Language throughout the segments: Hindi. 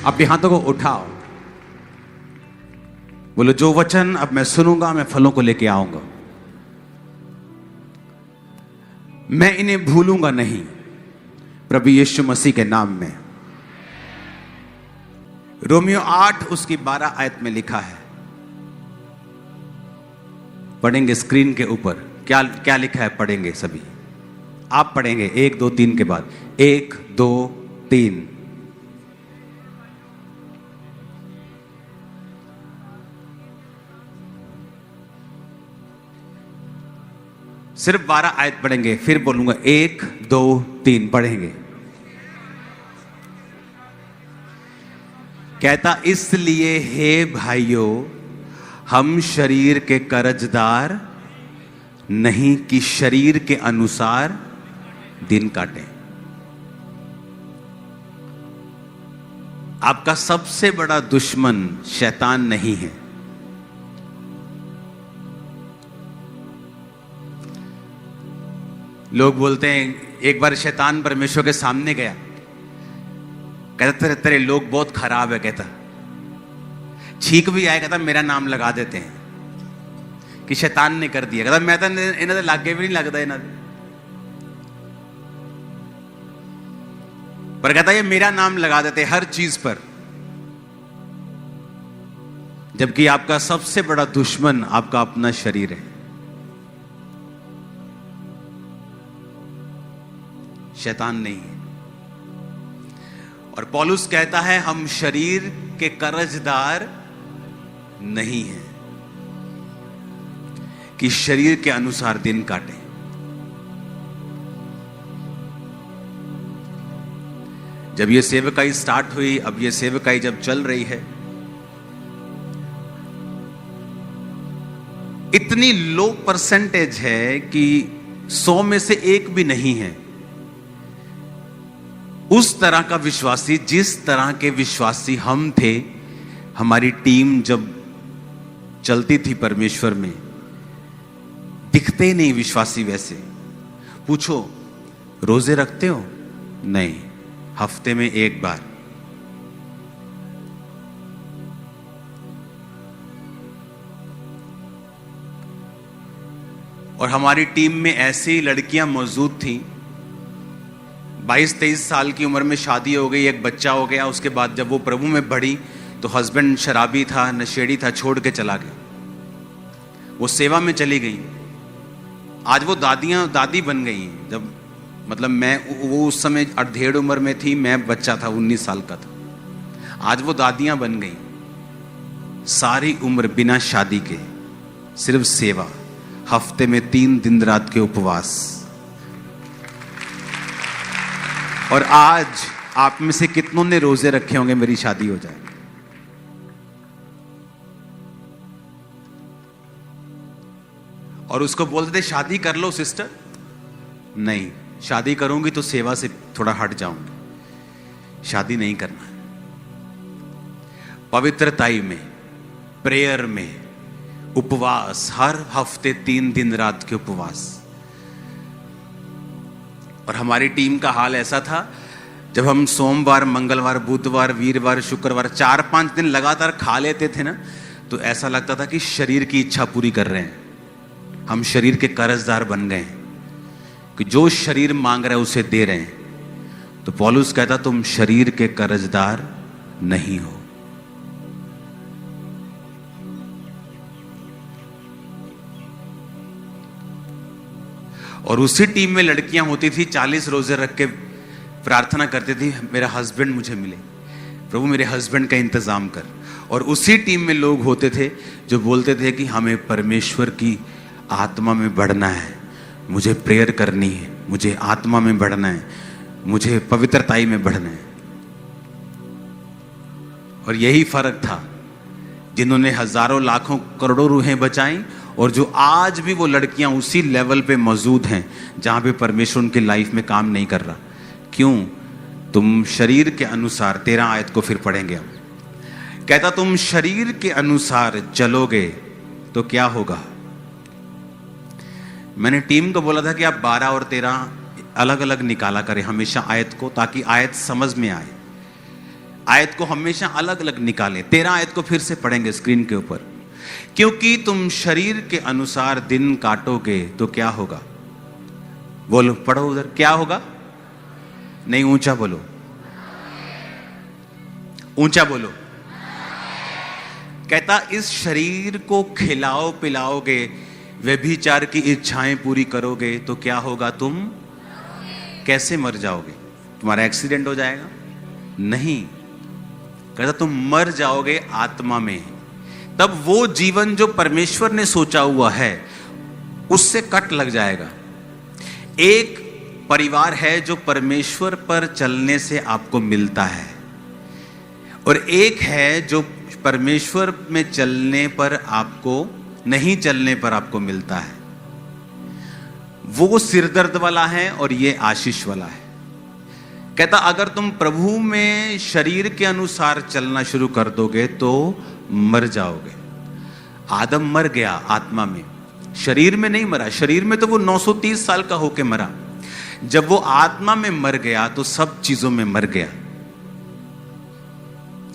अपने हाथों को उठाओ, बोलो जो वचन अब मैं सुनूंगा मैं फलों को लेके आऊंगा, मैं इन्हें भूलूंगा नहीं, प्रभु यीशु मसीह के नाम में। रोमियो 8 उसकी 12 आयत में लिखा है, पढ़ेंगे स्क्रीन के ऊपर। क्या क्या लिखा है, पढ़ेंगे सभी, आप पढ़ेंगे 1 2 3 के बाद, 1 2 3। सिर्फ 12 आयत पढ़ेंगे, फिर बोलूंगा 1 2 3 पढ़ेंगे। कहता, इसलिए हे भाइयों, हम शरीर के कर्जदार नहीं कि शरीर के अनुसार दिन काटें। आपका सबसे बड़ा दुश्मन शैतान नहीं है। लोग बोलते हैं, एक बार शैतान परमेश्वर के सामने गया, कहता तेरे लोग बहुत खराब है, कहता छींक भी आए, कहता मेरा नाम लगा देते हैं कि शैतान ने कर दिया। कहता मैं तो इन्हों के लागे भी नहीं लगता इन्हों, पर कहता ये मेरा नाम लगा देते हर चीज पर। जबकि आपका सबसे बड़ा दुश्मन आपका अपना शरीर है, शैतान नहीं है। और पौलुस कहता है हम शरीर के कर्जदार नहीं हैं कि शरीर के अनुसार दिन काटें। जब ये सेवकाई स्टार्ट हुई, अब ये सेवकाई जब चल रही है, इतनी लो परसेंटेज है कि 100 में से 1 भी नहीं है उस तरह का विश्वासी जिस तरह के विश्वासी हम थे। हमारी टीम जब चलती थी परमेश्वर में, दिखते ही नहीं विश्वासी वैसे। पूछो रोजे रखते हो? नहीं, हफ्ते में 1 बार। और हमारी टीम में ऐसी लड़कियां मौजूद थीं, 22-23 साल की उम्र में शादी हो गई, एक बच्चा हो गया। उसके बाद जब वो प्रभु में बढ़ी तो हस्बैंड शराबी था, नशेड़ी था, छोड़ के चला गया, वो सेवा में चली गई। आज वो दादी बन गई। जब मतलब वो उस समय 1.5 उम्र में थी, मैं बच्चा था, 19 साल का था। आज वो दादियां बन गई। सारी उम्र बिना शादी के सिर्फ सेवा, हफ्ते में 3 दिन रात के उपवास। और आज आप में से कितनों ने रोजे रखे होंगे मेरी शादी हो जाए? और उसको बोलते थे शादी कर लो सिस्टर। नहीं, शादी करूंगी तो सेवा से थोड़ा हट जाऊंगी, शादी नहीं करना। पवित्रताई में, प्रेयर में, उपवास, हर हफ्ते 3 दिन रात के उपवास। और हमारी टीम का हाल ऐसा था, जब हम सोमवार, मंगलवार, बुधवार, वीरवार, शुक्रवार 4-5 दिन लगातार खा लेते थे ना, तो ऐसा लगता था कि शरीर की इच्छा पूरी कर रहे हैं। हम शरीर के कर्जदार बन गए हैं कि जो शरीर मांग रहा है उसे दे रहे हैं। तो पौलुस कहता तुम शरीर के कर्जदार नहीं हो। और उसी टीम में लड़कियां होती थी, 40 रोजे रख के प्रार्थना करती थी, मेरा हस्बैंड मुझे मिले, प्रभु मेरे हस्बैंड का इंतजाम कर। और उसी टीम में लोग होते थे जो बोलते थे कि हमें परमेश्वर की आत्मा में बढ़ना है, मुझे प्रेयर करनी है, मुझे आत्मा में बढ़ना है, मुझे पवित्रताई में बढ़ना है। और यही फर्क था, जिन्होंने हजारों लाखों करोड़ों रूहें बचाई, और जो आज भी वो लड़कियां उसी लेवल पे मौजूद हैं जहां पे परमेश्वर उनकी लाइफ में काम नहीं कर रहा। क्यों? तुम शरीर के अनुसार, 13 आयत को फिर पढ़ेंगे हम। कहता तुम शरीर के अनुसार चलोगे तो क्या होगा? मैंने टीम को बोला था कि आप 12 और 13 अलग अलग निकाला करें हमेशा आयत को, ताकि आयत समझ में आए। आयत को हमेशा अलग अलग निकालें। 13 आयत को फिर से पढ़ेंगे स्क्रीन के ऊपर। क्योंकि तुम शरीर के अनुसार दिन काटोगे तो क्या होगा? बोलो, पढ़ो उधर, क्या होगा? नहीं, ऊंचा बोलो, ऊंचा बोलो। कहता इस शरीर को खिलाओ पिलाओगे, व्यभिचार की इच्छाएं पूरी करोगे तो क्या होगा? तुम कैसे मर जाओगे? तुम्हारा एक्सीडेंट हो जाएगा? नहीं, कहता तुम मर जाओगे आत्मा में। तब वो जीवन जो परमेश्वर ने सोचा हुआ है उससे कट लग जाएगा। एक परिवार है जो परमेश्वर पर चलने से आपको मिलता है, और एक है जो परमेश्वर में चलने पर आपको, नहीं चलने पर आपको मिलता है। वो सिरदर्द वाला है और ये आशीष वाला है। कहता अगर तुम प्रभु में शरीर के अनुसार चलना शुरू कर दोगे तो मर जाओगे। आदम मर गया आत्मा में, शरीर में नहीं मरा। शरीर में तो वो 930 साल का होके मरा। जब वो आत्मा में मर गया तो सब चीजों में मर गया।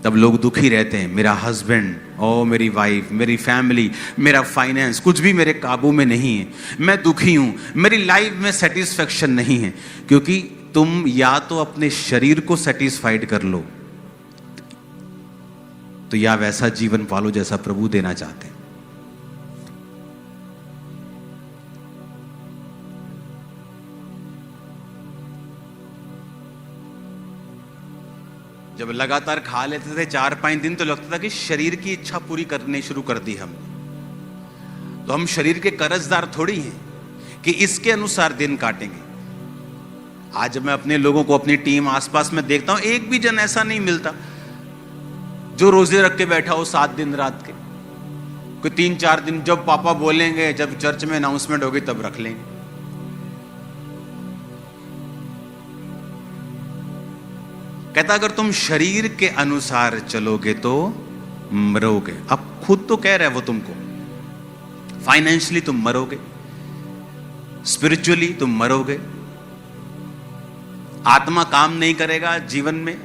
तब लोग दुखी रहते हैं, मेरा हस्बैंड, ओ मेरी वाइफ, मेरी फैमिली, मेरा फाइनेंस, कुछ भी मेरे काबू में नहीं है, मैं दुखी हूं, मेरी लाइफ में सेटिस्फेक्शन नहीं है। क्योंकि तुम या तो अपने शरीर को सेटिस्फाइड कर लो, तो या वैसा जीवन पालो जैसा प्रभु देना चाहते हैं। जब लगातार खा लेते थे 4-5 दिन तो लगता था कि शरीर की इच्छा पूरी करनी शुरू कर दी हमने। तो हम शरीर के कर्जदार थोड़ी हैं कि इसके अनुसार दिन काटेंगे। आज मैं अपने लोगों को, अपनी टीम आसपास में देखता हूं, एक भी जन ऐसा नहीं मिलता जो रोजे रख के बैठा हो 7 दिन रात के। कोई 3-4 दिन जब पापा बोलेंगे, जब चर्च में अनाउंसमेंट होगी तब रख लेंगे। कहता अगर तुम शरीर के अनुसार चलोगे तो मरोगे। अब खुद तो कह रहा है वो तुमको, फाइनेंशियली तुम मरोगे, स्पिरिचुअली तुम मरोगे, आत्मा काम नहीं करेगा जीवन में।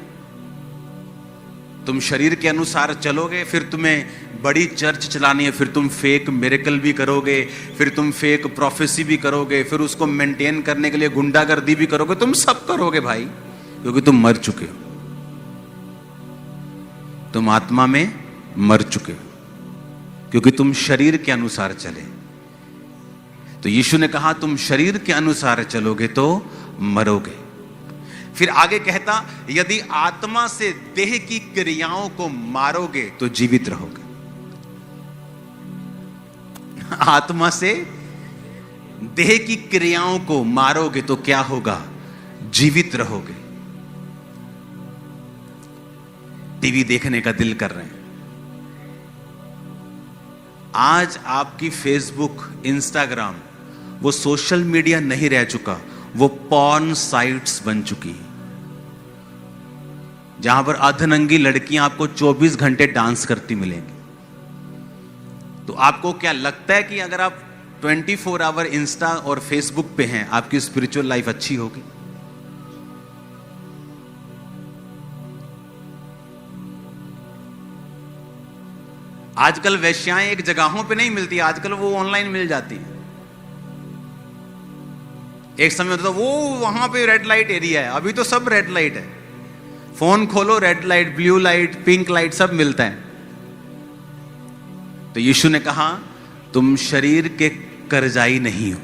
तुम शरीर के अनुसार चलोगे, फिर तुम्हें बड़ी चर्च चलानी है, फिर तुम फेक मिरेकल भी करोगे, फिर तुम फेक प्रोफेसी भी करोगे, फिर उसको मेंटेन करने के लिए गुंडागर्दी भी करोगे। तुम सब करोगे भाई, क्योंकि तुम मर चुके हो। तुम आत्मा में मर चुके हो, क्योंकि तुम शरीर के अनुसार चले। तो यीशु ने कहा तुम शरीर के अनुसार चलोगे तो मरोगे। फिर आगे कहता यदि आत्मा से देह की क्रियाओं को मारोगे तो जीवित रहोगे। आत्मा से देह की क्रियाओं को मारोगे तो क्या होगा? जीवित रहोगे। टीवी देखने का दिल कर रहे हैं, आज आपकी फेसबुक, इंस्टाग्राम, वो सोशल मीडिया नहीं रह चुका, वो पॉर्न साइट्स बन चुकी हैं, जहां पर अर्धनंगी लड़कियां आपको 24 घंटे डांस करती मिलेंगी। तो आपको क्या लगता है कि अगर आप 24 आवर इंस्टा और फेसबुक पे हैं, आपकी स्पिरिचुअल लाइफ अच्छी होगी? आजकल वेश्याएं एक जगहों पे नहीं मिलती, आजकल वो ऑनलाइन मिल जाती है। एक समय होता था वो वहां पे रेड लाइट एरिया है, अभी तो सब रेड लाइट है। फोन खोलो, red light, blue light, pink light सब मिलता है। तो यीशु ने कहा तुम शरीर के कर्जाई नहीं हो।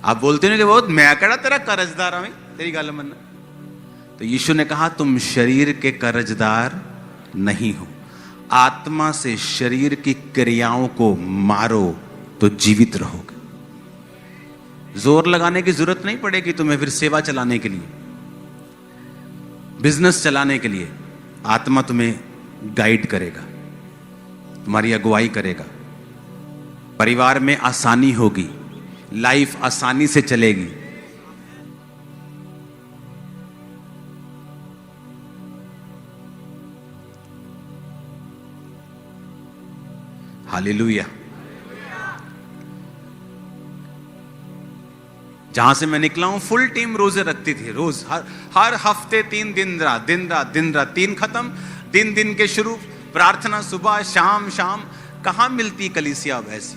आप बोलते हो कि बहुत मैं कड़ा तेरा कर्जदार हूं, तेरी गल मनना। तो यीशु ने कहा तुम शरीर के कर्जदार नहीं हो। आत्मा से शरीर की क्रियाओं को मारो तो जीवित रहोगे। जोर लगाने की जरूरत नहीं पड़ेगी तुम्हें फिर सेवा चलाने के लिए, बिजनेस चलाने के लिए। आत्मा तुम्हें गाइड करेगा, तुम्हारी अगुवाई करेगा, परिवार में आसानी होगी, लाइफ आसानी से चलेगी। हालेलुया। जहां से मैं निकला हूं फुल टीम रोजे रखती थी, रोज हर हफ्ते 3 दिन रात, दिन रात दिन रात, 3 खत्म, दिन दिन के शुरू, प्रार्थना सुबह शाम शाम। कहां मिलती कलीसिया अब ऐसी?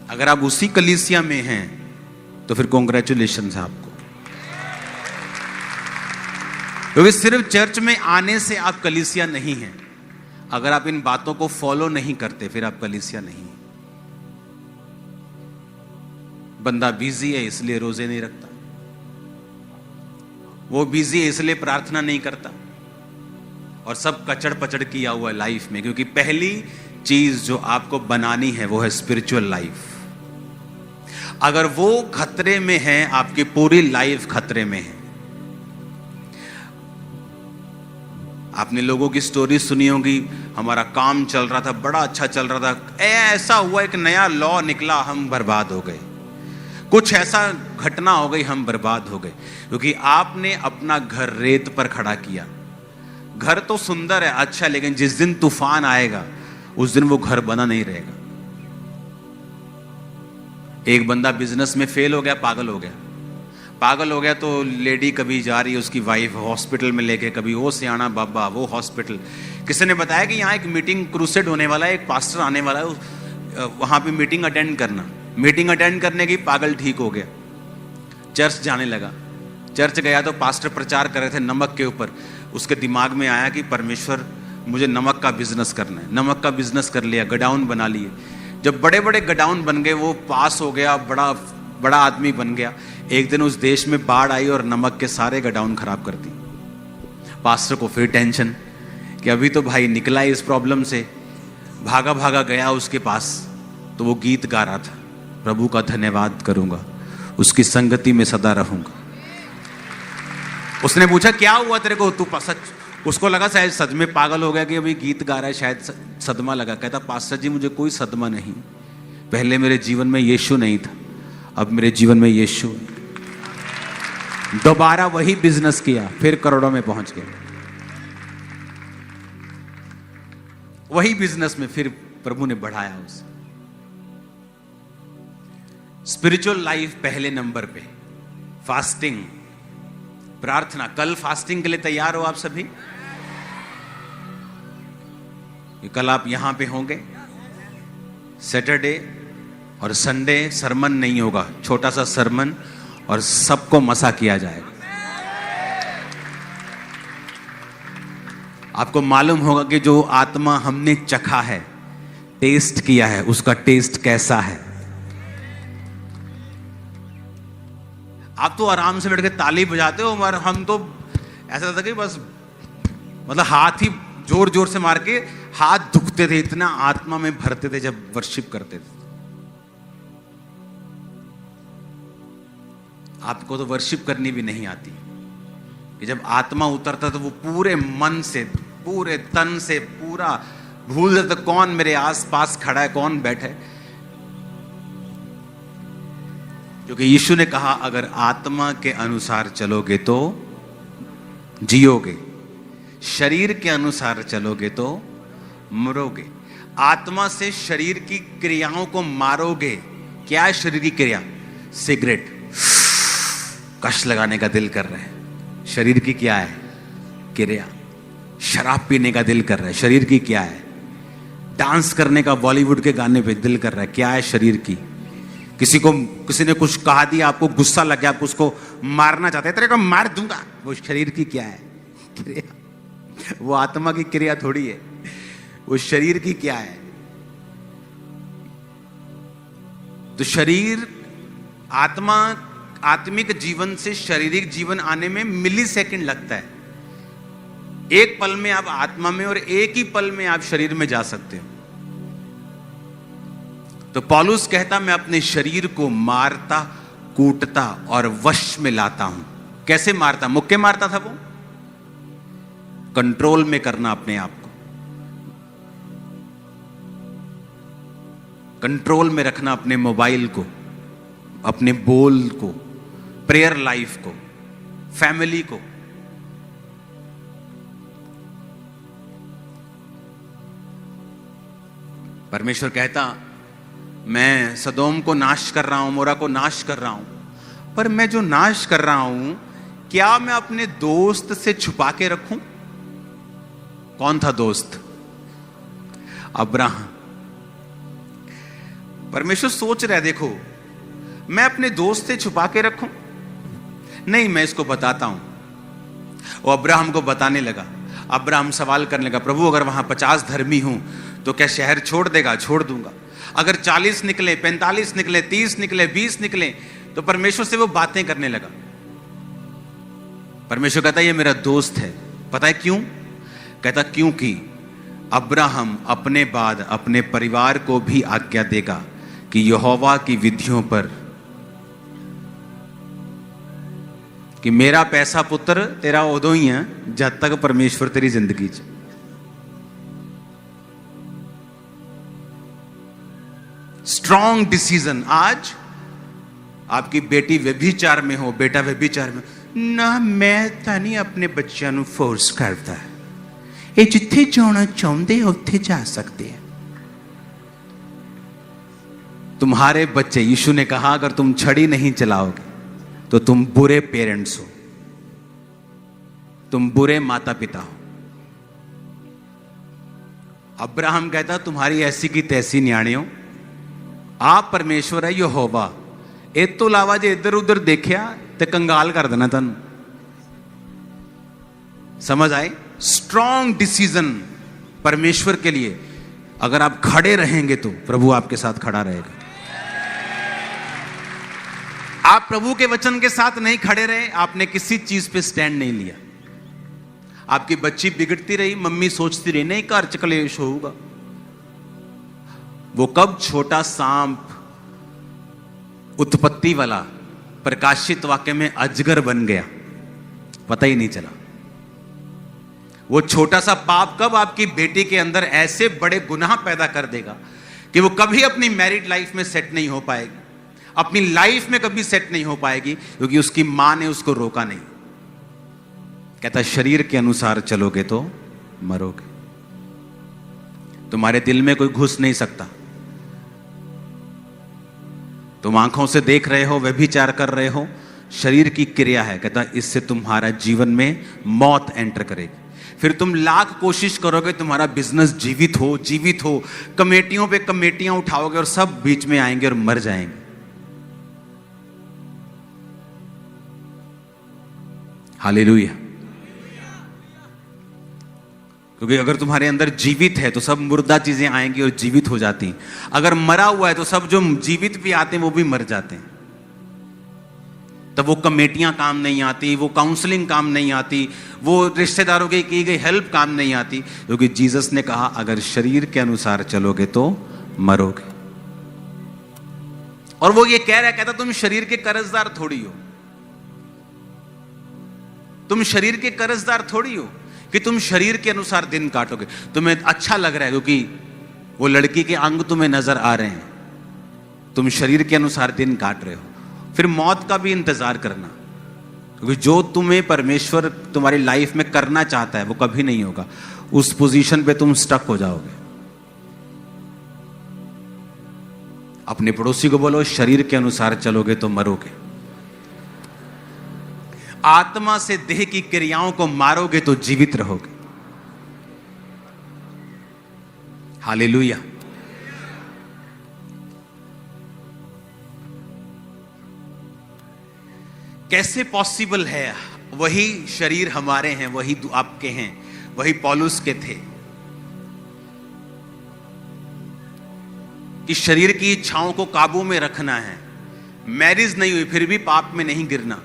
अगर आप उसी कलीसिया में हैं तो फिर कॉन्ग्रेचुलेशन है आपको, क्योंकि सिर्फ चर्च में आने से आप कलीसिया नहीं हैं। अगर आप इन बातों को फॉलो नहीं करते फिर आप कलीसिया नहीं हैं। बंदा बिजी है इसलिए रोजे नहीं रखता, वो बिजी है इसलिए प्रार्थना नहीं करता, और सब कचड़ पचड़ किया हुआ है लाइफ में। क्योंकि पहली चीज जो आपको बनानी है वो है स्पिरिचुअल लाइफ। अगर वो खतरे में है, आपकी पूरी लाइफ खतरे में है। आपने लोगों की स्टोरी सुनी होगी, हमारा काम चल रहा था, बड़ा अच्छा चल रहा था, ऐसा हुआ एक नया लॉ निकला, हम बर्बाद हो गए। कुछ ऐसा घटना हो गई, हम बर्बाद हो गए, क्योंकि आपने अपना घर रेत पर खड़ा किया। घर तो सुंदर है, अच्छा, लेकिन जिस दिन तूफान आएगा उस दिन वो घर बना नहीं रहेगा। एक बंदा बिजनेस में फेल हो गया, पागल हो गया। पागल हो गया तो लेडी कभी जा रही है उसकी वाइफ हॉस्पिटल में लेके, कभी वो सियाना बाबा वो हॉस्पिटल। किसी ने बताया कि यहाँ एक मीटिंग क्रूसेड होने वाला है, एक पास्टर आने वाला है, वहाँ पे मीटिंग अटेंड करना। मीटिंग अटेंड करने की, पागल ठीक हो गया, चर्च जाने लगा। चर्च गया तो पास्टर प्रचार कर रहे थे नमक के ऊपर। उसके दिमाग में आया कि परमेश्वर मुझे नमक का बिजनेस करना है। नमक का बिजनेस कर लिया, गोडाउन बना लिए। जब बड़े बड़े गोडाउन बन गए, वो पास हो गया, बड़ा बड़ा आदमी बन गया। एक दिन उस देश में बाढ़ आई और नमक के सारे गोडाउन खराब कर दी। पास्टर को फिर टेंशन कि अभी तो भाई निकला इस प्रॉब्लम से। भागा भागा गया उसके पास, तो वो गीत गा रहा था, प्रभु का धन्यवाद करूंगा, उसकी संगति में सदा रहूंगा। उसने पूछा क्या हुआ तेरे को, तू सच? उसको लगा शायद सच में पागल हो गया कि अभी गीत गा रहा है, शायद सदमा लगा। कहता पास्टर जी मुझे कोई सदमा नहीं, पहले मेरे जीवन में यीशु नहीं था, अब मेरे जीवन में यीशु है। दोबारा वही बिजनेस किया, फिर करोड़ों में पहुंच गया। वही बिजनेस में फिर प्रभु ने बढ़ाया उसे। स्पिरिचुअल लाइफ पहले नंबर पे, फास्टिंग, प्रार्थना। कल फास्टिंग के लिए तैयार हो आप सभी? कल आप यहां पे होंगे। सैटरडे और संडे सरमन नहीं होगा, छोटा सा सरमन, और सबको मसा किया जाएगा। आपको मालूम होगा कि जो आत्मा हमने चखा है, टेस्ट किया है, उसका टेस्ट कैसा है। आप तो आराम से बैठ के ताली बजाते हो, और हम तो ऐसा था कि बस मतलब हाथ ही जोर जोर से मार के हाथ दुखते थे, इतना आत्मा में भरते थे जब वर्शिप करते थे। आपको तो वर्शिप करनी भी नहीं आती कि जब आत्मा उतरता तो वो पूरे मन से, पूरे तन से, पूरा भूल जाता कौन मेरे आसपास खड़ा है, कौन बैठा है। क्योंकि यीशु ने कहा अगर आत्मा के अनुसार चलोगे तो जियोगे, शरीर के अनुसार चलोगे तो मरोगे। आत्मा से शरीर की क्रियाओं को मारोगे। क्या है शरीर की क्रिया? सिगरेट, कश लगाने का दिल कर रहा है, शरीर की क्या है क्रिया? शराब पीने का दिल कर रहा है, शरीर की क्या है? डांस करने का बॉलीवुड के गाने पे दिल कर रहा है, क्या है शरीर की? किसी ने कुछ कहा दिया, आपको गुस्सा लग गया, आप उसको मारना चाहते हैं, तेरे को मार दूंगा, वो शरीर की क्या है क्रिया? वो आत्मा की क्रिया थोड़ी है, वो शरीर की क्या है? तो शरीर, आत्मा, आत्मिक जीवन से शारीरिक जीवन आने में मिली सेकंड लगता है। एक पल में आप आत्मा में और एक ही पल में आप शरीर में जा सकते हो। तो पौलुस कहता मैं अपने शरीर को मारता, कूटता और वश में लाता हूं। कैसे मारता? मुक्के मारता था वो। कंट्रोल में करना अपने आप को, कंट्रोल में रखना अपने मोबाइल को, अपने बोल को, प्रेयर लाइफ को, फैमिली को। परमेश्वर कहता मैं सदोम को नाश कर रहा हूं, मोरा को नाश कर रहा हूं, पर मैं जो नाश कर रहा हूं क्या मैं अपने दोस्त से छुपा के रखूं? कौन था दोस्त? अब्राहम। परमेश्वर सोच रहा है, देखो मैं अपने दोस्त से छुपा के रखूं? नहीं, मैं इसको बताता हूं। वो अब्राहम को बताने लगा। अब्राहम सवाल करने लगा, प्रभु अगर वहां 50 धर्मी हूं तो क्या शहर छोड़ देगा? छोड़ दूंगा। अगर 40 निकले, 45 निकले, 30 निकले, 20 निकले, तो परमेश्वर से वो बातें करने लगा। परमेश्वर कहता ये मेरा दोस्त है। पता है क्यों? कहता क्योंकि अब्राहम अपने बाद अपने परिवार को भी आज्ञा देगा कि यहोवा की विधियों पर, कि मेरा पैसा पुत्र तेरा उदों ही है जब तक परमेश्वर तेरी जिंदगी च। Strong decision. आज आपकी बेटी व्यभिचार में हो, बेटा व्यभिचार में ना, मैं ਤਾਂ ਨਹੀਂ अपने बच्चों ਨੂੰ फोर्स करता। ये जिथे जाना चाहते उत्थे जा सकते हैं। तुम्हारे बच्चे, यीशु ने कहा अगर तुम छड़ी नहीं चलाओगे तो तुम बुरे पेरेंट्स हो, तुम बुरे माता पिता हो। अब्राहम कहता तुम्हारी ऐसी की तैसी न्याणे हो, आप परमेश्वर है यहोवा। इस तो इलावा जे इधर उधर देखिया तो कंगाल कर देना तुम। समझ आए? स्ट्रॉन्ग डिसीजन परमेश्वर के लिए। अगर आप खड़े रहेंगे तो प्रभु आपके साथ खड़ा रहेगा। आप प्रभु के वचन के साथ नहीं खड़े रहे, आपने किसी चीज पे स्टैंड नहीं लिया। आपकी बच्ची बिगड़ती रही, मम्मी सोचती रही नहीं घर च कलेश होगा। वो कब छोटा सांप उत्पत्ति वाला प्रकाशित वाक्य में अजगर बन गया, पता ही नहीं चला। वो छोटा सा पाप कब आपकी बेटी के अंदर ऐसे बड़े गुनाह पैदा कर देगा कि वो कभी अपनी मैरिड लाइफ में सेट नहीं हो पाएगी, अपनी लाइफ में कभी सेट नहीं हो पाएगी, क्योंकि उसकी मां ने उसको रोका नहीं। कहता शरीर के अनुसार चलोगे तो मरोगे। तुम्हारे दिल में कोई घुस नहीं सकता। तुम आंखों से देख रहे हो, व्यभिचार कर रहे हो, शरीर की क्रिया है। कहता इससे तुम्हारा जीवन में मौत एंटर करेगी। फिर तुम लाख कोशिश करोगे तुम्हारा बिजनेस जीवित हो, कमेटियों पे कमेटियां उठाओगे और सब बीच में आएंगे और मर जाएंगे। हालेलुया। क्योंकि अगर तुम्हारे अंदर जीवित है तो सब मुर्दा चीजें आएंगी और जीवित हो जाती हैं। अगर मरा हुआ है तो सब जो जीवित भी आते हैं वो भी मर जाते हैं। तब वो कमेटियां काम नहीं आती, वो काउंसलिंग काम नहीं आती, वो रिश्तेदारों की गई हेल्प काम नहीं आती, क्योंकि जीसस ने कहा अगर शरीर के अनुसार चलोगे तो मरोगे। और वो ये कह रहा है, कहता तुम शरीर के कर्जदार थोड़ी हो, तुम शरीर के कर्जदार थोड़ी हो कि तुम शरीर के अनुसार दिन काटोगे। तुम्हें अच्छा लग रहा है क्योंकि वो लड़की के अंग तुम्हें नजर आ रहे हैं, तुम शरीर के अनुसार दिन काट रहे हो। फिर मौत का भी इंतजार करना, क्योंकि जो तुम्हें परमेश्वर तुम्हारी लाइफ में करना चाहता है वो कभी नहीं होगा। उस पोजीशन पे तुम स्टक हो जाओगे। अपने पड़ोसी को बोलो शरीर के अनुसार चलोगे तो मरोगे, आत्मा से देह की क्रियाओं को मारोगे तो जीवित रहोगे। हालेलुया। कैसे पॉसिबल है? वही शरीर हमारे हैं, वही आपके हैं, वही पौलुस के थे कि शरीर की इच्छाओं को काबू में रखना है। मैरिज नहीं हुई फिर भी पाप में नहीं गिरना।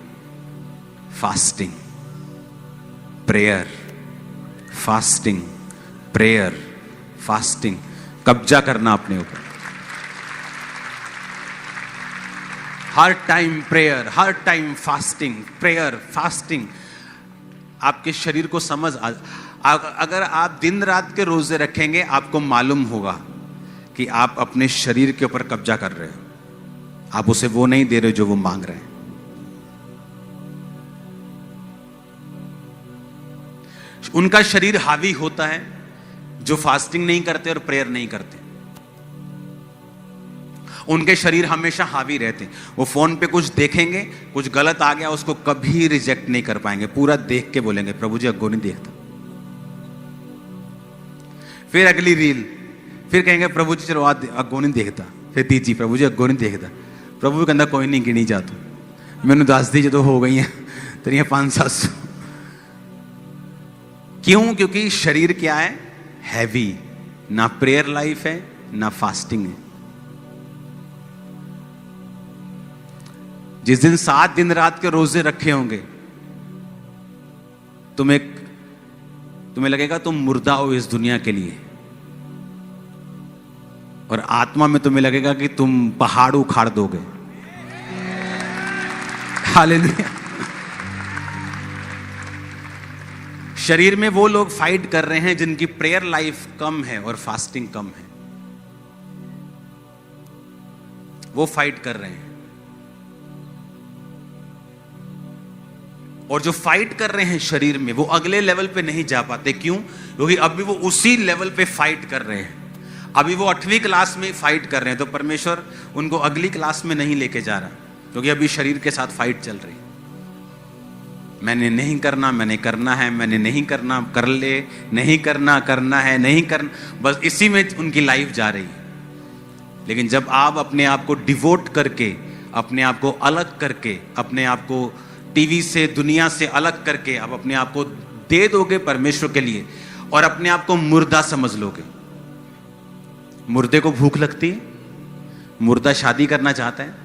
Fasting, prayer, fasting, prayer, fasting, कब्जा करना अपने ऊपर। हर टाइम प्रेयर, हर टाइम फास्टिंग, प्रेयर, फास्टिंग। आपके शरीर को समझ अगर आप दिन रात के रोजे रखेंगे आपको मालूम होगा कि आप अपने शरीर के ऊपर कब्जा कर रहे हो। आप उसे वो नहीं दे रहे जो वो मांग रहे हैं। उनका शरीर हावी होता है जो फास्टिंग नहीं करते और प्रेयर नहीं करते। उनके शरीर हमेशा हावी रहते हैं। वो फोन पे कुछ देखेंगे, कुछ गलत आ गया, उसको कभी रिजेक्ट नहीं कर पाएंगे, पूरा देख के बोलेंगे प्रभु जी अग्गो नहीं देखता। फिर अगली रील, फिर कहेंगे प्रभु जी चलो आज अग्गो नहीं देखता। फिर तीजी, प्रभु जी अग्गो नहीं देखता। प्रभु कहता कोई नहीं गिनी जा तू, मैंने 10 दी जो हो गई हैं तेरिया 500-700। क्यों? क्योंकि शरीर क्या है? हैवी। ना प्रेयर लाइफ है ना फास्टिंग है। जिस दिन 7 दिन रात के रोजे रखे होंगे, तुम्हें लगेगा तुम मुर्दा हो इस दुनिया के लिए, और आत्मा में तुम्हें लगेगा कि तुम पहाड़ उखाड़ दोगे। हालेलुया। शरीर में वो लोग फाइट कर रहे हैं जिनकी प्रेयर लाइफ कम है और फास्टिंग कम है, वो फाइट कर रहे हैं। और जो फाइट कर रहे हैं शरीर में, वो अगले लेवल पे नहीं जा पाते। क्यों? क्योंकि अभी वो उसी लेवल पे फाइट कर रहे हैं। अभी वो 8वीं क्लास में फाइट कर रहे हैं, तो परमेश्वर उनको अगली क्लास में नहीं लेके जा रहा, क्योंकि अभी शरीर के साथ फाइट चल रही है। मैंने नहीं करना, मैंने करना है, मैंने नहीं करना, कर ले, नहीं करना, करना है, नहीं करना, बस इसी में उनकी लाइफ जा रही है। लेकिन जब आप अपने आप को डिवोट करके, अपने आप को अलग करके, अपने आप को टीवी से, दुनिया से अलग करके आप अपने आप को दे दोगे परमेश्वर के लिए, और अपने आप को मुर्दा समझ लोगे। मुर्दे को भूख लगती है, मुर्दा शादी करना चाहता है।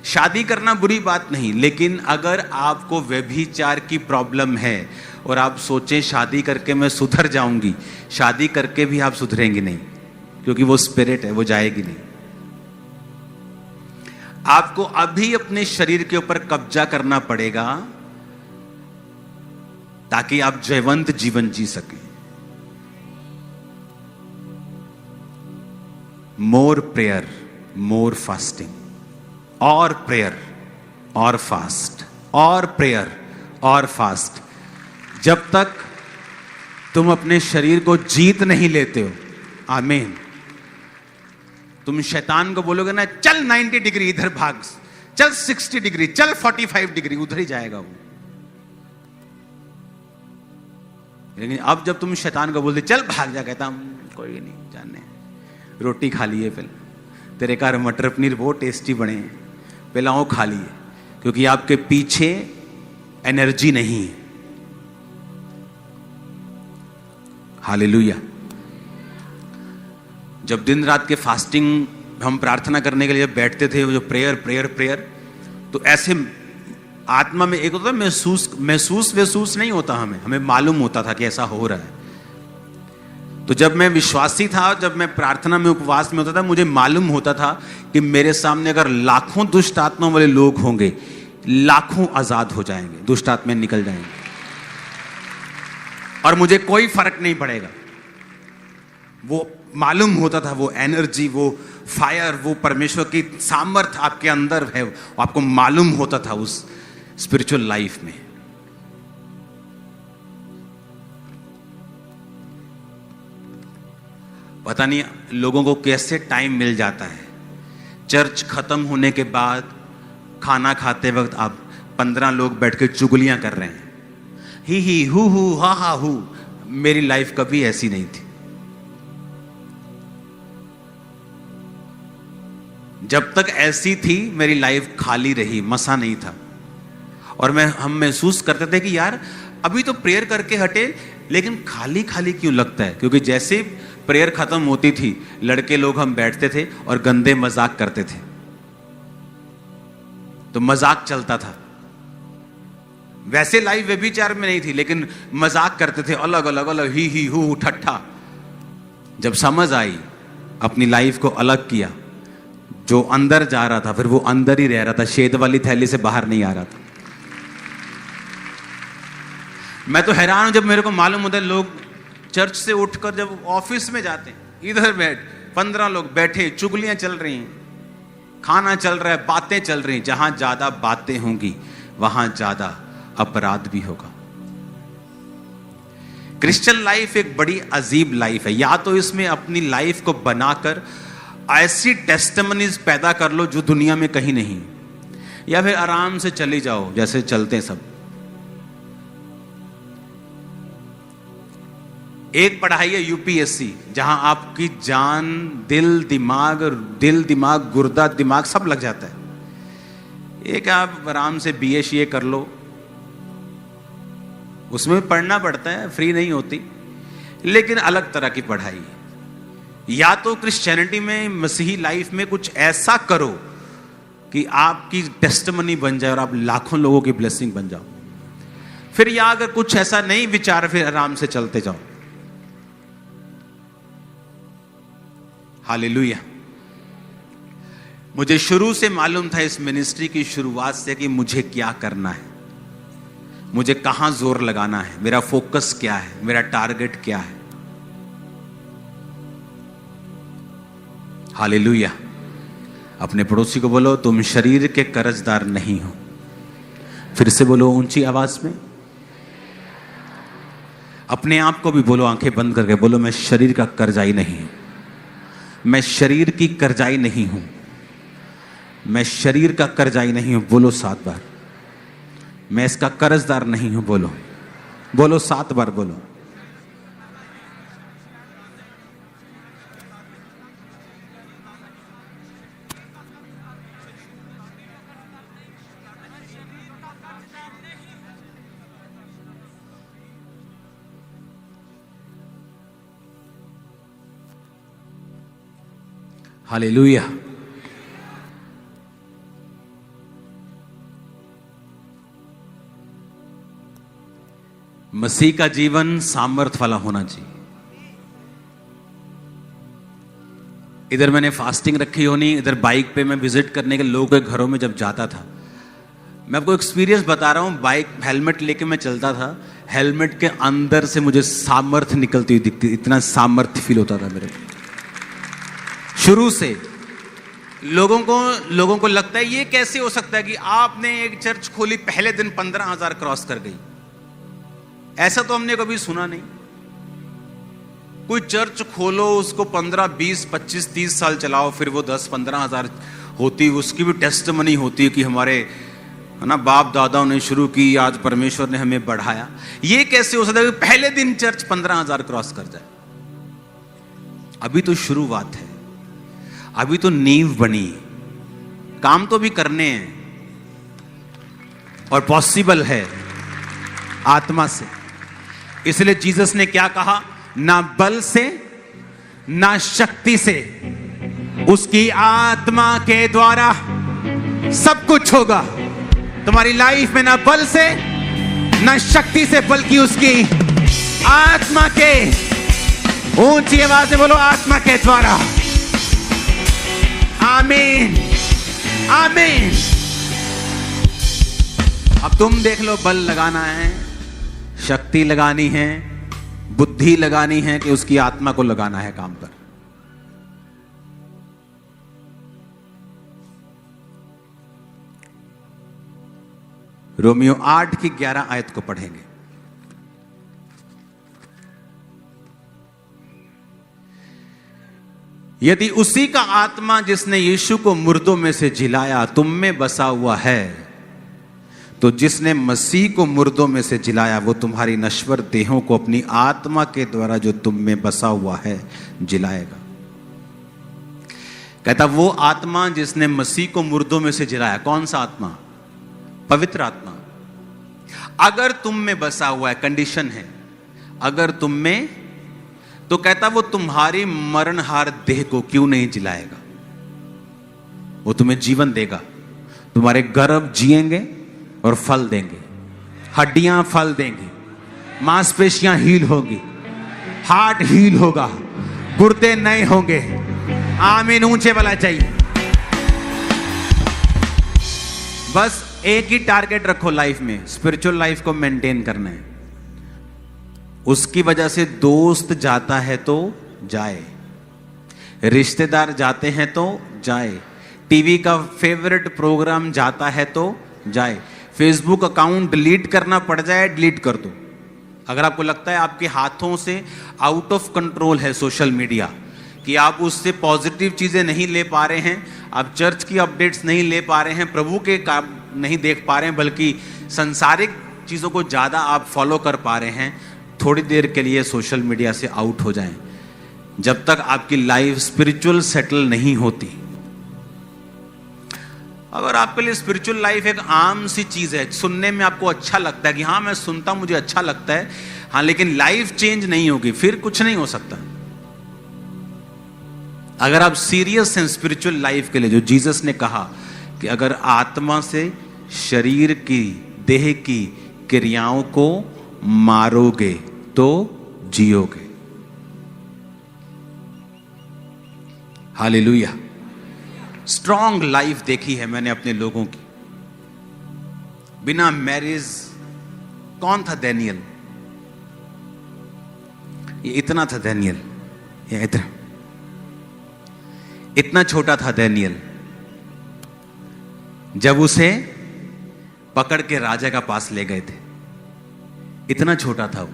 शादी करना बुरी बात नहीं, लेकिन अगर आपको व्यभिचार की प्रॉब्लम है और आप सोचें शादी करके मैं सुधर जाऊंगी, शादी करके भी आप सुधरेंगे नहीं, क्योंकि वो स्पिरिट है, वो जाएगी नहीं। आपको अभी अपने शरीर के ऊपर कब्जा करना पड़ेगा ताकि आप जयवंत जीवन जी सकें। मोर प्रेयर, मोर फास्टिंग, और प्रेयर और फास्ट, और प्रेयर और फास्ट। जब तक तुम अपने शरीर को जीत नहीं लेते हो, आमीन, तुम शैतान को बोलोगे ना चल 90 डिग्री इधर भाग, चल 60 डिग्री, चल 45 डिग्री, उधर ही जाएगा वो। लेकिन अब जब तुम शैतान को बोलते चल भाग जा, कहता कोई नहीं, जाने रोटी खा लिए, पहले तेरे घर मटर पनीर बहुत टेस्टी बने हैं, पहला वो खा लिए, क्योंकि आपके पीछे एनर्जी नहीं है। हालेलुया। जब दिन रात के फास्टिंग हम प्रार्थना करने के लिए जब बैठते थे, वो जो प्रेयर प्रेयर प्रेयर, तो ऐसे आत्मा में एक होता है महसूस नहीं होता, हमें मालूम होता था कि ऐसा हो रहा है। तो जब मैं विश्वासी था, जब मैं प्रार्थना में उपवास में होता था, मुझे मालूम होता था कि मेरे सामने अगर लाखों दुष्ट आत्मा वाले लोग होंगे, लाखों आजाद हो जाएंगे, दुष्ट आत्माएं निकल जाएंगे, और मुझे कोई फर्क नहीं पड़ेगा। वो मालूम होता था, वो एनर्जी, वो फायर, वो परमेश्वर की सामर्थ आपके अंदर है, आपको मालूम होता था उस स्पिरिचुअल लाइफ में। पता नहीं लोगों को कैसे टाइम मिल जाता है। चर्च खत्म होने के बाद खाना खाते वक्त आप 15 लोग बैठ के चुगलियां कर रहे हैं, ही हु हा हा हु। मेरी लाइफ कभी ऐसी नहीं थी। जब तक ऐसी थी मेरी लाइफ खाली रही, मसा नहीं था। और हम महसूस करते थे कि यार अभी तो प्रेयर करके हटे, लेकिन खाली खाली क्यों लगता है? क्योंकि जैसे प्रेयर खत्म होती थी, लड़के लोग हम बैठते थे और गंदे मजाक करते थे। तो मजाक चलता था। वैसे लाइफ व्यभिचार में नहीं थी, लेकिन मजाक करते थे, अलग अलग अलग, ही हु ठट्ठा। जब समझ आई, अपनी लाइफ को अलग किया, जो अंदर जा रहा था फिर वो अंदर ही रह रहा था, शेद वाली थैली से बाहर नहीं आ रहा था। मैं तो हैरान हूं जब मेरे को मालूम होता है लोग चर्च से उठकर जब ऑफिस में जाते हैं, इधर बैठ 15 लोग बैठे, चुगलियां चल रही हैं, खाना चल रहा है, बातें चल रही हैं। जहां ज्यादा बातें होंगी वहां ज्यादा अपराध भी होगा। क्रिश्चियन लाइफ एक बड़ी अजीब लाइफ है। या तो इसमें अपनी लाइफ को बनाकर ऐसी टेस्टिमनीज पैदा कर लो जो दुनिया में कहीं नहीं, या फिर आराम से चली जाओ जैसे चलते हैं सब। एक पढ़ाई है यूपीएससी, जहां आपकी जान, दिल दिमाग, गुर्दा दिमाग सब लग जाता है। एक आप आराम से बीए कर लो, उसमें पढ़ना पड़ता है, फ्री नहीं होती, लेकिन अलग तरह की पढ़ाई है। या तो क्रिश्चियनिटी में, मसीही लाइफ में कुछ ऐसा करो कि आपकी टेस्टिमनी बन जाए और आप लाखों लोगों की ब्लेसिंग बन जाओ। फिर या अगर कुछ ऐसा नहीं विचार, फिर आराम से चलते जाओ। हालेलुया। मुझे शुरू से मालूम था इस मिनिस्ट्री की शुरुआत से कि मुझे क्या करना है, मुझे कहां जोर लगाना है, मेरा फोकस क्या है, मेरा टारगेट क्या है। हालेलुया। अपने पड़ोसी को बोलो, तुम शरीर के कर्जदार नहीं हो। फिर से बोलो ऊंची आवाज में। अपने आप को भी बोलो, आंखें बंद करके बोलो, मैं शरीर का कर्जाई नहीं हूं, मैं शरीर की कर्जाई नहीं हूं, मैं शरीर का कर्जाई नहीं हूं। बोलो 7 बार। मैं इसका कर्जदार नहीं हूं। बोलो बोलो 7 बार बोलो। हालेलुया। मसीह का जीवन सामर्थ वाला होना चाहिए। इधर मैंने फास्टिंग रखी होनी, इधर बाइक पे मैं विजिट करने के लोगों के घरों में जब जाता था, मैं आपको एक्सपीरियंस बता रहा हूं। बाइक हेलमेट लेके मैं चलता था, हेलमेट के अंदर से मुझे सामर्थ निकलती हुई दिखती, इतना सामर्थ फील होता था मेरे को। शुरू से लोगों को लगता है ये कैसे हो सकता है कि आपने एक चर्च खोली, पहले दिन 15,000 क्रॉस कर गई। ऐसा तो हमने कभी सुना नहीं। कोई चर्च खोलो, उसको 15, 20, 25, 30 साल चलाओ, फिर वो 10-15,000 होती, उसकी भी टेस्टिमनी होती है कि हमारे है ना बाप दादाओं ने शुरू की, आज परमेश्वर ने हमें बढ़ाया। ये कैसे हो सकता है कि पहले दिन चर्च 15,000 क्रॉस कर जाए? अभी तो शुरुआत है, अभी तो नींव बनी, काम तो भी करने हैं और पॉसिबल है आत्मा से। इसलिए जीसस ने क्या कहा? ना बल से ना शक्ति से, उसकी आत्मा के द्वारा सब कुछ होगा तुम्हारी लाइफ में। ना बल से ना शक्ति से, बल्कि उसकी आत्मा के। ऊंची आवाज से बोलो, आत्मा के द्वारा। आमीन आमीन। अब तुम देख लो, बल लगाना है, शक्ति लगानी है, बुद्धि लगानी है कि उसकी आत्मा को लगाना है काम पर। रोमियो 8 की 11 आयत को पढ़ेंगे। यदि उसी का आत्मा जिसने यीशु को मुर्दों में से जिलाया तुम में बसा हुआ है, तो जिसने मसीह को मुर्दों में से जिलाया वो तुम्हारी नश्वर देहों को अपनी आत्मा के द्वारा जो तुम में बसा हुआ है जिलाएगा। कहता वो आत्मा जिसने मसीह को मुर्दों में से जिलाया, कौन सा आत्मा? पवित्र आत्मा। अगर तुम में बसा हुआ है, कंडीशन है, अगर तुम में, तो कहता वो तुम्हारी मरणहार देह को क्यों नहीं जिलाएगा? वो तुम्हें जीवन देगा, तुम्हारे गर्भ जिएंगे और फल देंगे, हड्डियां फल देंगी, मांसपेशियां हील होगी, हार्ट हील होगा, गुर्दे नए होंगे। आमीन। ऊंचे वाला चाहिए। बस एक ही टारगेट रखो लाइफ में, स्पिरिचुअल लाइफ को मेंटेन करना है। उसकी वजह से दोस्त जाता है तो जाए, रिश्तेदार जाते हैं तो जाए, टीवी का फेवरेट प्रोग्राम जाता है तो जाए, फेसबुक अकाउंट डिलीट करना पड़ जाए डिलीट कर दो। अगर आपको लगता है आपके हाथों से आउट ऑफ कंट्रोल है सोशल मीडिया, कि आप उससे पॉजिटिव चीज़ें नहीं ले पा रहे हैं, आप चर्च की अपडेट्स नहीं ले पा रहे हैं, प्रभु के काम नहीं देख पा रहे हैं, बल्कि संसारिक चीज़ों को ज़्यादा आप फॉलो कर पा रहे हैं, थोड़ी देर के लिए सोशल मीडिया से आउट हो जाएं। जब तक आपकी लाइफ स्पिरिचुअल सेटल नहीं होती। अगर आपके लिए स्पिरिचुअल लाइफ एक आम सी चीज़ है, सुनने में आपको अच्छा लगता है कि हाँ मैं सुनता, मुझे अच्छा लगता है, हाँ, लेकिन लाइफ चेंज नहीं होगी, फिर कुछ नहीं हो सकता। अगर आप सीरियस हैं स्पिरिचुअल लाइफ के लिए, जो जीसस ने कहा कि अगर आत्मा से शरीर की, देह की क्रियाओं को मारोगे तो जियोगे। हालेलुया। स्ट्रॉन्ग लाइफ देखी है मैंने अपने लोगों की, बिना मैरिज। कौन था दानियल? ये इतना था दानियल, ये इतना छोटा था दानियल। जब उसे पकड़ के राजा का पास ले गए थे, इतना छोटा था वो।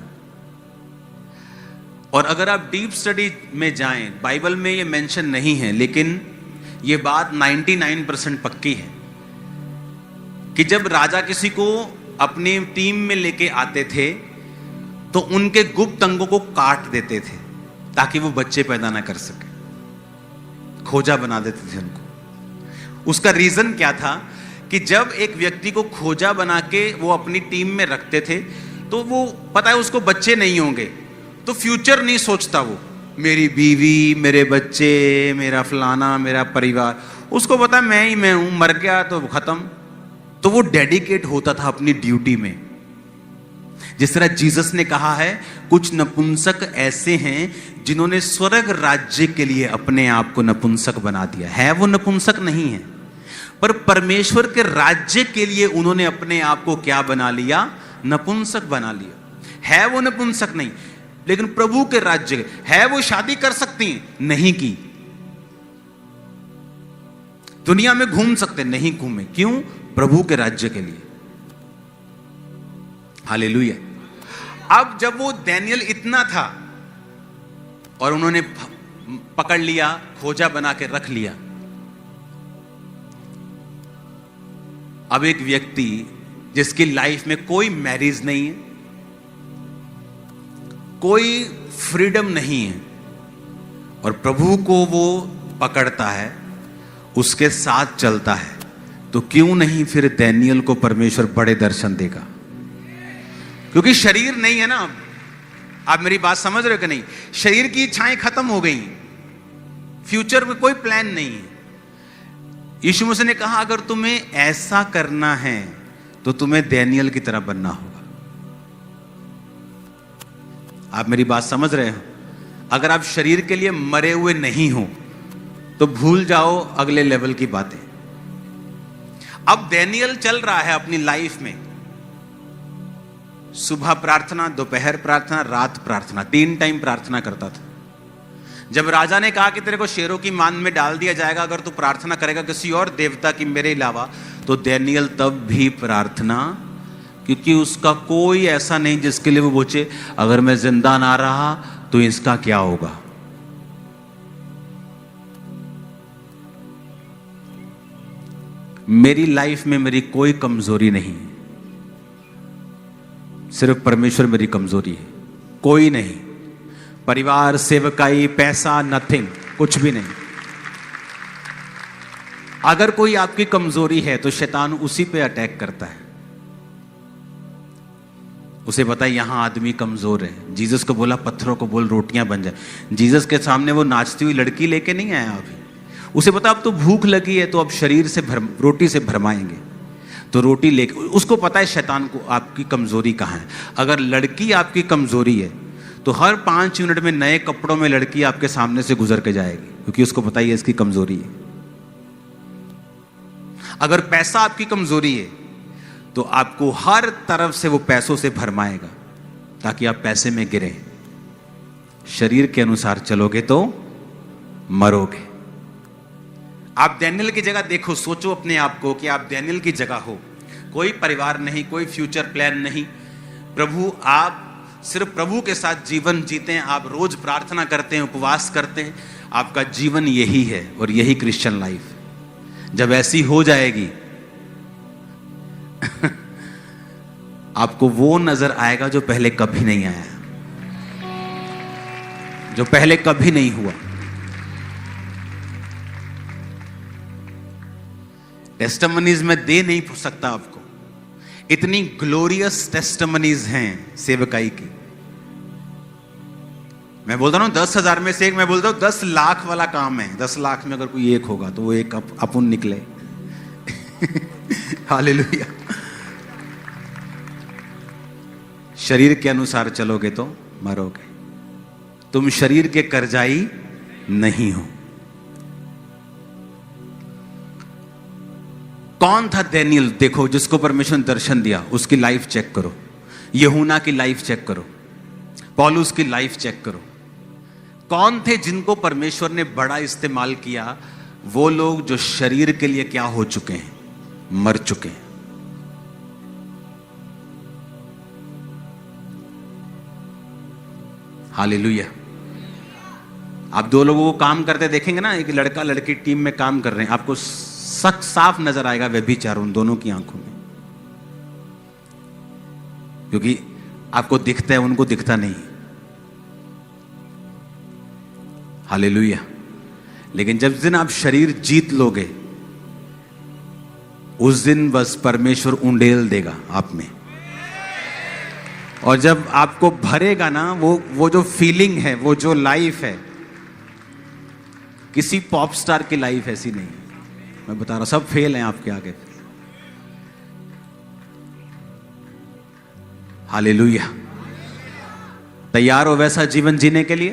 और अगर आप डीप स्टडी में जाएं, बाइबल में ये मेंशन नहीं है, लेकिन ये बात 99% पक्की है कि जब राजा किसी को अपनी टीम में लेके आते थे तो उनके गुप्त अंगों को काट देते थे ताकि वो बच्चे पैदा ना कर सके, खोजा बना देते थे उनको। उसका रीजन क्या था कि जब एक व्यक्ति को खोजा बना के वो अपनी टीम में रखते थे तो वो पता है उसको बच्चे नहीं होंगे, तो फ्यूचर नहीं सोचता वो, मेरी बीवी, मेरे बच्चे, मेरा फलाना, मेरा परिवार, उसको पता मैं ही मैं हूं, मर गया तो खत्म। तो वो डेडिकेट होता था अपनी ड्यूटी में। जिस तरह जीसस ने कहा है, कुछ नपुंसक ऐसे हैं जिन्होंने स्वर्ग राज्य के लिए अपने आप को नपुंसक बना दिया है। वो नपुंसक नहीं है, पर परमेश्वर के राज्य के लिए उन्होंने अपने आप को क्या बना लिया? नपुंसक बना लिया। है वो नपुंसक नहीं, लेकिन प्रभु के राज्य है। वो शादी कर सकती हैं, नहीं की। दुनिया में घूम सकते, नहीं घूमे। क्यों? प्रभु के राज्य के लिए। हालेलुया। अब जब वो दानियल इतना था और उन्होंने पकड़ लिया, खोजा बना के रख लिया, अब एक व्यक्ति जिसकी लाइफ में कोई मैरिज नहीं है, कोई फ्रीडम नहीं है, और प्रभु को वो पकड़ता है, उसके साथ चलता है, तो क्यों नहीं फिर दानियल को परमेश्वर बड़े दर्शन देगा? क्योंकि शरीर नहीं है ना। आप मेरी बात समझ रहे हो कि नहीं? शरीर की इच्छाएं खत्म हो गई, फ्यूचर में कोई प्लान नहीं है। यीशु मसीह ने कहा अगर तुम्हें ऐसा करना है तो तुम्हें दानियल की तरह बनना होगा। आप मेरी बात समझ रहे हो? अगर आप शरीर के लिए मरे हुए नहीं हो तो भूल जाओ अगले लेवल की बातें। अब दानियल चल रहा है अपनी लाइफ में, सुबह प्रार्थना, दोपहर प्रार्थना, रात प्रार्थना, 3 टाइम प्रार्थना करता था। जब राजा ने कहा कि तेरे को शेरों की मान में डाल दिया जाएगा अगर तू प्रार्थना करेगा किसी और देवता की मेरे अलावा, तो दानियल तब भी प्रार्थना, क्योंकि उसका कोई ऐसा नहीं जिसके लिए वो पूछे अगर मैं जिंदा ना रहा तो इसका क्या होगा। मेरी लाइफ में मेरी कोई कमजोरी नहीं, सिर्फ परमेश्वर मेरी कमजोरी है, कोई नहीं। परिवार, सेवकाई, पैसा, नथिंग, कुछ भी नहीं। अगर कोई आपकी कमजोरी है तो शैतान उसी पे अटैक करता है। उसे पता है यहां आदमी कमजोर है। जीसस को बोला पत्थरों को बोल रोटियां बन जाए। जीसस के सामने वो नाचती हुई लड़की लेके नहीं आया अभी। उसे पता अब तो भूख लगी है तो अब शरीर से रोटी से भरमाएंगे, तो रोटी लेके, उसको पता है शैतान को आपकी कमजोरी कहां है। अगर लड़की आपकी कमजोरी है तो हर 5 मिनट में नए कपड़ों में लड़की आपके सामने से गुजर के जाएगी, क्योंकि उसको पता है इसकी कमजोरी है। अगर पैसा आपकी कमजोरी है तो आपको हर तरफ से वो पैसों से भरमाएगा ताकि आप पैसे में गिरे। शरीर के अनुसार चलोगे तो मरोगे। आप दानियल की जगह देखो, सोचो अपने आप को कि आप दानियल की जगह हो। कोई परिवार नहीं, कोई फ्यूचर प्लान नहीं। प्रभु आप सिर्फ प्रभु के साथ जीवन जीते हैं, आप रोज प्रार्थना करते हैं, उपवास करते हैं, आपका जीवन यही है और यही क्रिश्चियन लाइफ है। जब ऐसी हो जाएगी आपको वो नजर आएगा जो पहले कभी नहीं आया, जो पहले कभी नहीं हुआ। टेस्टिमनीज में दे नहीं सकता आपको, इतनी ग्लोरियस टेस्टिमनीज हैं सेवकाई की। मैं बोलता हूं 10,000 में से एक, मैं बोलता हूं 10 लाख वाला काम है। 10 लाख में अगर कोई एक होगा तो वो एक अपुन निकले। हालेलुया। शरीर के अनुसार चलोगे तो मरोगे, तुम शरीर के कर्जाई नहीं हो। कौन था दानियेल? देखो, जिसको परमेश्वर ने दर्शन दिया उसकी लाइफ चेक करो, यूहन्ना की लाइफ चेक करो, पौलुस की लाइफ चेक करो। कौन थे जिनको परमेश्वर ने बड़ा इस्तेमाल किया? वो लोग जो शरीर के लिए क्या हो चुके हैं, मर चुके हैं। हालेलुया। आप दो लोगों को काम करते देखेंगे ना, एक लड़का लड़की टीम में काम कर रहे हैं, आपको साफ नजर आएगा व्यभिचार उन दोनों की आंखों में, क्योंकि आपको दिखता है, उनको दिखता नहीं। हालेलुया। लेकिन जब दिन आप शरीर जीत लोगे, उस दिन बस परमेश्वर उंडेल देगा आप में। और जब आपको भरेगा ना वो जो फीलिंग है, वो जो लाइफ है, किसी पॉप स्टार की लाइफ ऐसी नहीं। मैं बता रहा, सब फेल हैं आपके आगे। हालेलुया। तैयार हो वैसा जीवन जीने के लिए?